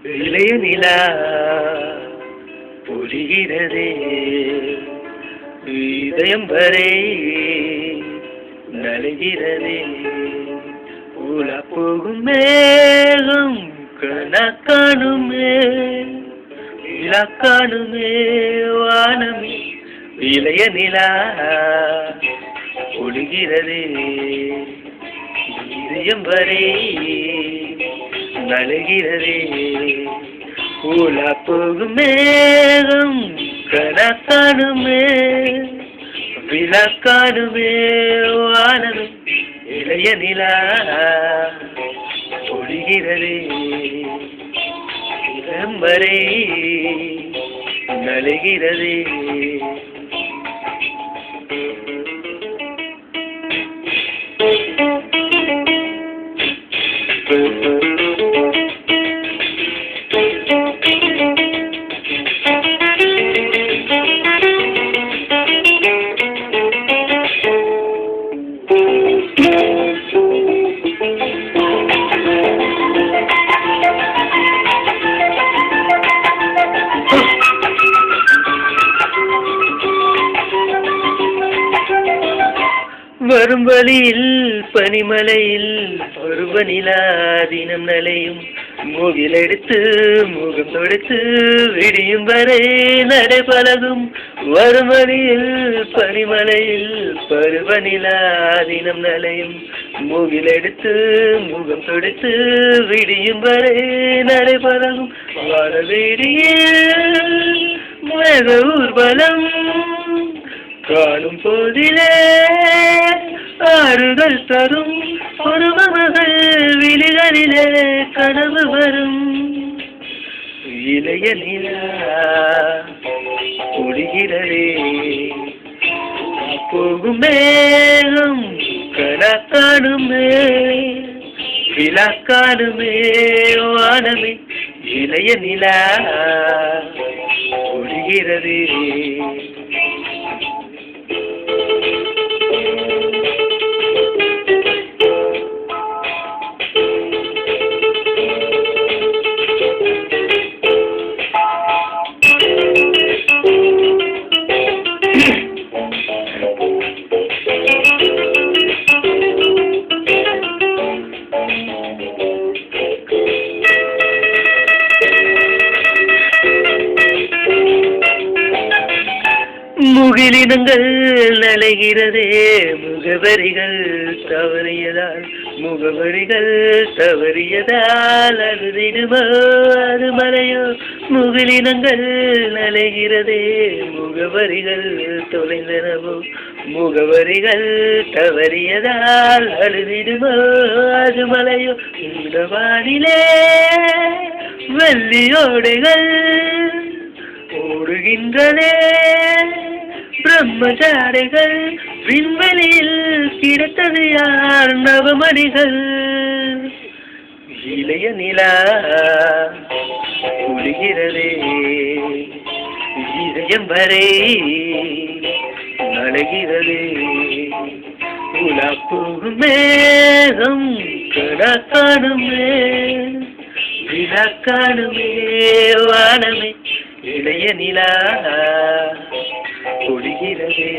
இளைய நிலா பொழிகிறதே இதயம் வரை நலைகிறதே உலா போகும் மேகம் கணக்கானுமே இலக்கானுமே வானமே இளைய நிலா பொழிகிறதே இதயம் வரை நலைகிறதே உலா போகும் மேகம் கணக்கானுமே விளக்கானுமே வானமே இளைய நிலா பொழிகிறதே இதயம் வரை நலைகிறதே வரும் வழியில் பனிமலையில் பருவநிலா தினம் நலையும் மூகிலெடுத்து முகம் தொடுத்து விடியும் வரை நடைபழகும் வரும் வழியில் பனிமலையில் பருவநிலா தினம் நலையும் மூகிலெடுத்து முகம் தொடுத்து விடியும் வரை நடைபழகும் வானவெளியில் மேக ஊர்வலம் காணும் போதிலே ஆறுதல் தரும் ஒரு மகள் விழிகளிலே கனவு வரும் இளைய நிலா பொழிகிறதே போகும் மேகம் கணக்கானுமே விளக்கானுமே வானமே இளைய நிலா பொழிகிறதே முகிலினங்கள் நலைகிறதே முகவரிகள் தவறியதால் அழுதிடுமோ அது மலையோ முகிலினங்கள் நலைகிறதே முகவரிகள் தொலைந்தனவோ முகவரிகள் தவறியதால் அழுதிடுமோ அது மலையோ இந்த வானிலே வெள்ளியோடைகள் ஓடுகின்றனே பிரம்மச்சாரிகள் விண்வெளியில் கிடைத்தது யார் நவமணிகள் இளைய நிலா பொழிகிறதே இதயம் வரை நலைகிறதே உலா போகும் மேகம் கணக்கானுமே விளக்கானுமே வானமே இளைய நிலா பொழிகிறதே